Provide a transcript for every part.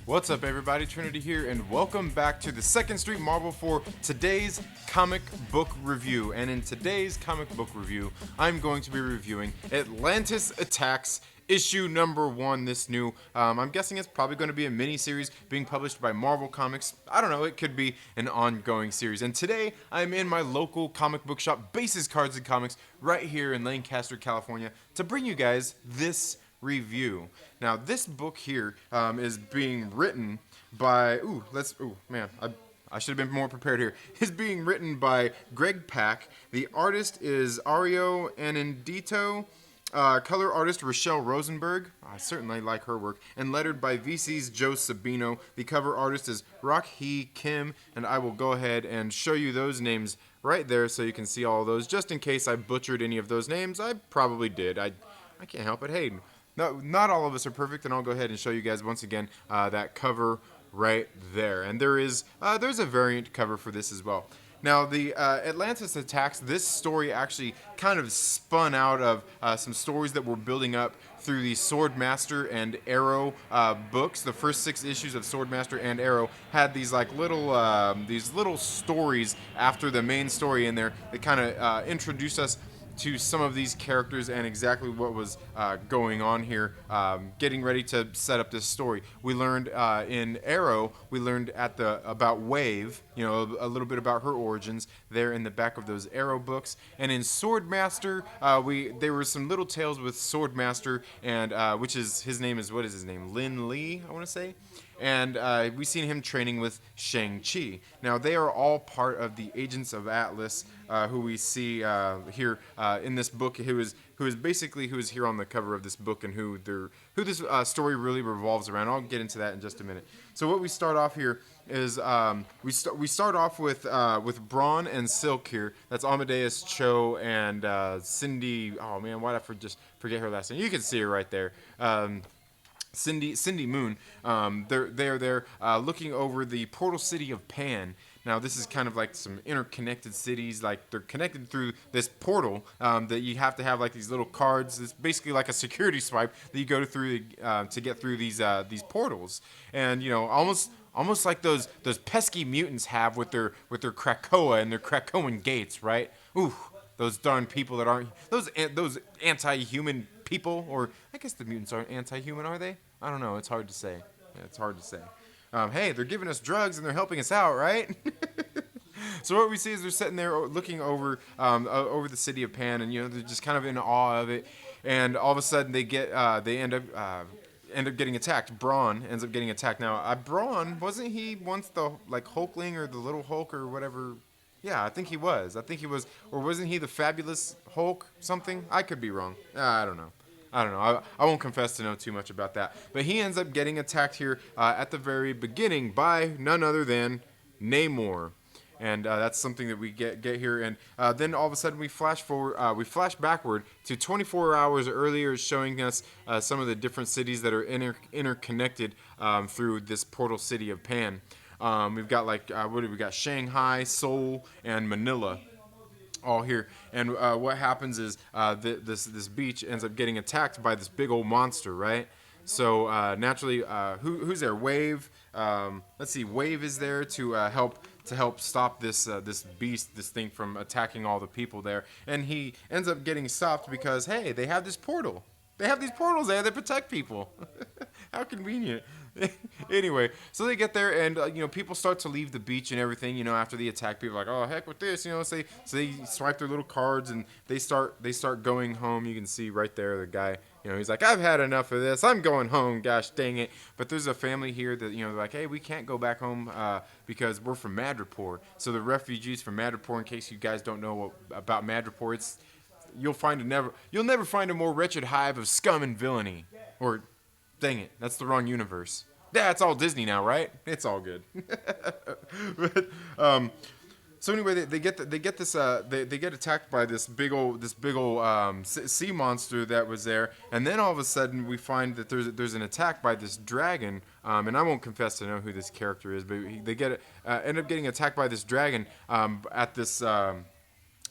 What's up, everybody? Trinity here, and welcome back to the Second Street Marvel for today's comic book review. And in today's comic book review, I'm going to be reviewing Atlantis Attacks, issue number 1, this new, I'm guessing it's probably going to be a mini-series being published by Marvel Comics. I don't know, it could be an ongoing series. And today, I'm in my local comic book shop, Bases Cards and Comics, right here in Lancaster, California, to bring you guys this review. Now, this book here is being written by, I should have been more prepared here. It's being written by Greg Pak. The artist is Aero Anindito. Color artist Raschel Rosenberg. I certainly like her work. And lettered by VC's Joe Sabino. The cover artist is Rock-hee Kim. And I will go ahead and show you those names right there so you can see all of those. Just in case I butchered any of those names, I probably did. I can't help it. Hey, no, not all of us are perfect, and I'll go ahead and show you guys once again that cover right there. And there's a variant cover for this as well. Now, the Atlantis Attacks, this story actually kind of spun out of some stories that were building up through the Swordmaster and Aero books. The first 6 issues of Swordmaster and Aero had these like little stories after the main story in there that kind of introduced us to some of these characters and exactly what was going on here, getting ready to set up this story. We learned in Aero, we learned about Wave, a little bit about her origins there in the back of those Aero books. And in Swordmaster, there were some little tales with Swordmaster, and his name? Lin Lee, I want to say. And we've seen him training with Shang-Chi. Now, they are all part of the Agents of Atlas, who we see here in this book, who is here on the cover of this book, and who this story really revolves around. I'll get into that in just a minute. So what we start off here is we start off with Brawn and Silk here. That's Amadeus Cho and Cindy. Oh man, why did I just forget her last name? You can see her right there. Cindy Moon. They're there looking over the portal city of Pan. Now, this is kind of like some interconnected cities. Like, they're connected through this portal that you have to have like these little cards. It's basically like a security swipe that you go through to get through these portals. And almost like those pesky mutants have with their Krakoa and their Krakoan gates, right? Ooh, those darn people that aren't those anti-human people, or I guess the mutants aren't anti-human, are they? I don't know. It's hard to say. Yeah, it's hard to say. Hey, they're giving us drugs and they're helping us out, right? So what we see is they're sitting there looking over the city of Pan, and they're just kind of in awe of it. And all of a sudden they end up getting attacked. Brawn ends up getting attacked. Now, Brawn, wasn't he once the Hulkling or the Little Hulk or whatever? Yeah, I think he was. Or wasn't he the Fabulous Hulk something? I could be wrong. I don't know. I won't confess to know too much about that. But he ends up getting attacked here at the very beginning by none other than Namor. And that's something that we get here. And then all of a sudden we flash backward to 24 hours earlier, showing us some of the different cities that are interconnected through this portal city of Pan. We've got we got Shanghai, Seoul, and Manila, all here. And what happens is this beach ends up getting attacked by this big old monster, right? So naturally, who's there? Wave. Let's see. Wave is there to help stop this beast, this thing, from attacking all the people there. And he ends up getting stopped because, hey, they have this portal. They have these portals there that protect people. How convenient. Anyway, so they get there, and people start to leave the beach and everything. After the attack, people are like, oh heck with this. So they swipe their little cards and they start going home. You can see right there the guy. He's like, I've had enough of this. I'm going home. Gosh dang it. But there's a family here that they're like, hey, we can't go back home because we're from Madripoor. So the refugees from Madripoor, in case you guys don't know about Madripoor, you'll never find a more wretched hive of scum and villainy. Or, dang it, that's the wrong universe. Yeah, it's all Disney now, right? It's all good. But, so anyway, they get attacked by this big old sea monster that was there, and then all of a sudden we find that there's an attack by this dragon, and I won't confess to know who this character is, but they end up getting attacked by this dragon at this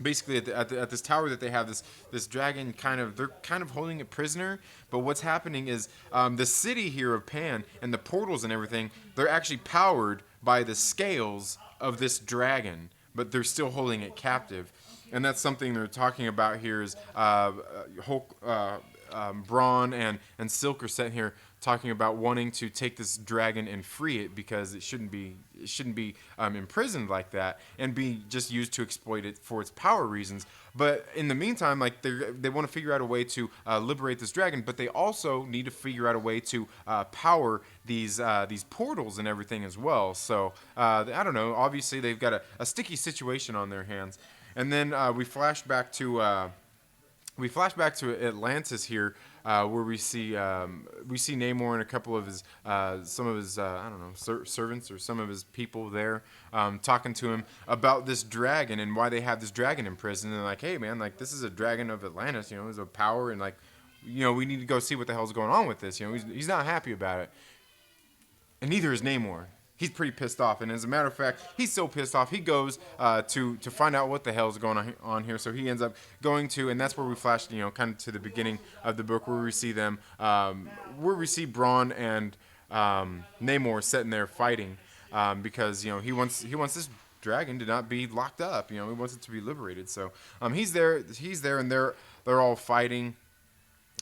basically at this tower that they have, this dragon they're kind of holding it prisoner. But what's happening is the city here of Pan and the portals and everything, they're actually powered by the scales of this dragon, but they're still holding it captive. And that's something they're talking about here is Hulk, Braun and Silk are sitting here talking about wanting to take this dragon and free it because it shouldn't be imprisoned like that and be just used to exploit it for its power reasons. But in the meantime, like they want to figure out a way to liberate this dragon, but they also need to figure out a way to power these portals and everything as well. So I don't know. Obviously, they've got a sticky situation on their hands. And then we flash back to Atlantis here, where we see Namor and a couple of his some of his I don't know servants or some of his people there talking to him about this dragon and why they have this dragon in prison. And they're like, hey man, like this is a dragon of Atlantis, you know, there's a power and like, you know, we need to go see what the hell's going on with this. You know, he's not happy about it, and neither is Namor. He's pretty pissed off, and as a matter of fact, he's so pissed off, he goes to find out what the hell is going on here. So he ends up going to, and that's where we flash, you know, kind of to the beginning of the book where we see them, where we see Braun and Namor sitting there fighting because you know he wants this dragon to not be locked up. You know, he wants it to be liberated. So he's there, and they're all fighting.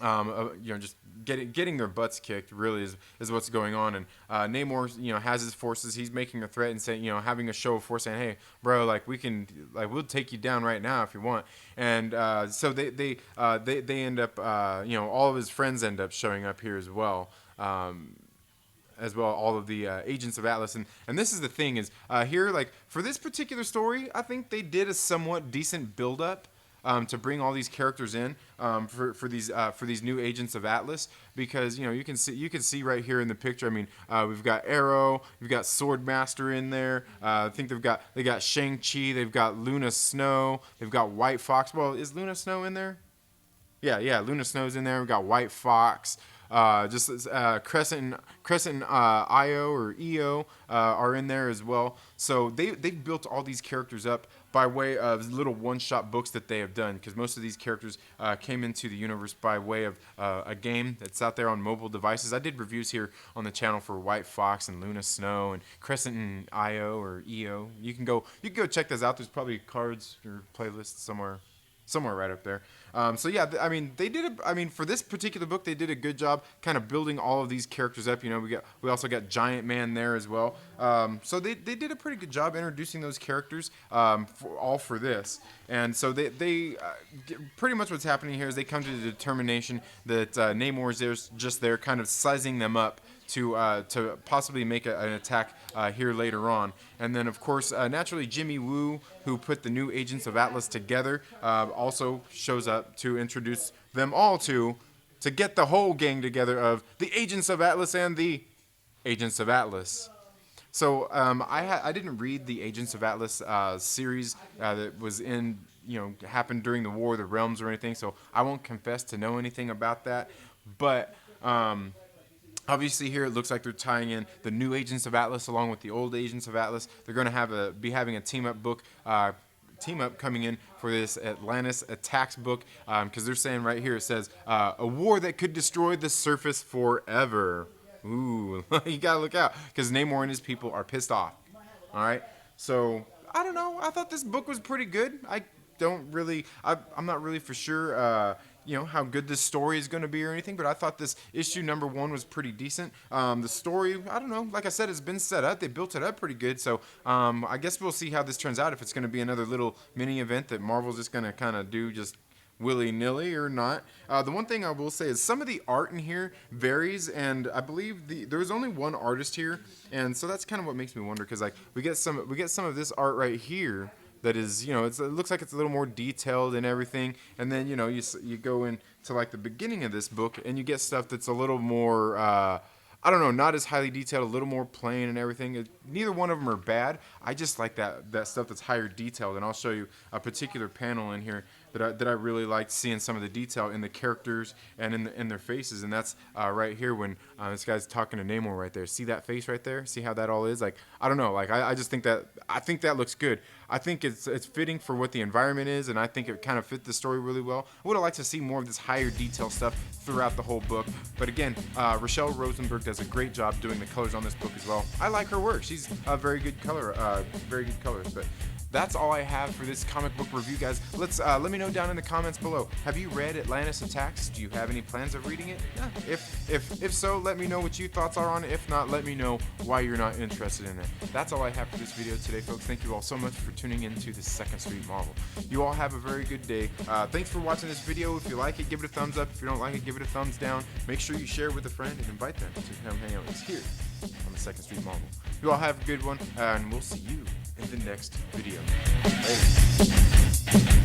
You know, just getting their butts kicked really is what's going on. And Namor, you know, has his forces. He's making a threat and saying, you know, having a show of force, saying, hey, bro, like we'll take you down right now if you want. And so they end up, you know, all of his friends end up showing up here as well. All of the agents of Atlas, and this is the thing is here, like for this particular story, I think they did a somewhat decent build up. To bring all these characters in for these new agents of Atlas, because you know you can see right here in the picture. I mean, we've got Aero, we've got Swordmaster in there. I think they got Shang-Chi, they've got Luna Snow, they've got White Fox. Well, is Luna Snow in there? Yeah, Luna Snow's in there. We've got White Fox. Crescent IO or EO are in there as well. So they've built all these characters up by way of little one-shot books that they have done, because most of these characters came into the universe by way of a game that's out there on mobile devices. I did reviews here on the channel for White Fox and Luna Snow and Crescent and IO or EO. You can go check those out. There's probably cards or playlists somewhere right up there. So yeah, I mean, for this particular book, they did a good job kind of building all of these characters up. You know, we also got Giant Man there as well. So they did a pretty good job introducing those characters for this. And so they pretty much what's happening here is they come to the determination that Namor is just there kind of sizing them up to possibly make an attack here later on. And then, of course, naturally, Jimmy Woo, who put the new Agents of Atlas together, also shows up to introduce them all to get the whole gang together of the Agents of Atlas and the Agents of Atlas. So I didn't read the Agents of Atlas series that was happened during the War of the Realms or anything, so I won't confess to know anything about that. But obviously here it looks like they're tying in the new Agents of Atlas along with the old Agents of Atlas. They're going to be having a team-up book coming in for this Atlantis Attacks book, because they're saying right here, it says, a war that could destroy the surface forever. Ooh, you gotta look out, because Namor and his people are pissed off. All right, so I don't know. I thought this book was pretty good. I'm not really for sure, how good this story is going to be or anything, but I thought this issue number 1 was pretty decent. The story, I don't know, like I said, it's been set up. They built it up pretty good, so I guess we'll see how this turns out, if it's going to be another little mini event that Marvel's just going to kind of do just willy-nilly or not. The one thing I will say is some of the art in here varies, and I believe there's only one artist here, and so that's kind of what makes me wonder, because like we get some of this art right here that is, it looks like it's a little more detailed and everything, and then you go into like the beginning of this book and you get stuff that's a little more I don't know, not as highly detailed, a little more plain and everything. Neither one of them are bad. I just like that stuff that's higher detailed, and I'll show you a particular panel in here that I really liked, seeing some of the detail in the characters and in their faces, and that's right here when this guy's talking to Namor right there. See that face right there? See how that all is? Like, I don't know. Like, I just think that looks good. I think it's fitting for what the environment is, and I think it kind of fit the story really well. I would have liked to see more of this higher detail stuff throughout the whole book, but again, Raschel Rosenberg does a great job doing the colors on this book as well. I like her work. She's a very good color, very good colors. But that's all I have for this comic book review, guys. Let me know down in the comments below. Have you read Atlantis Attacks? Do you have any plans of reading it? Yeah. If so, let me know what your thoughts are on it. If not, let me know why you're not interested in it. That's all I have for this video today, folks. Thank you all so much for tuning into the Second Street Marvel. You all have a very good day. Thanks for watching this video. If you like it, give it a thumbs up. If you don't like it, give it a thumbs down. Make sure you share with a friend and invite them to come hang out with us here on the Second Street Marvel. You all have a good one, and we'll see you in the next video. Later.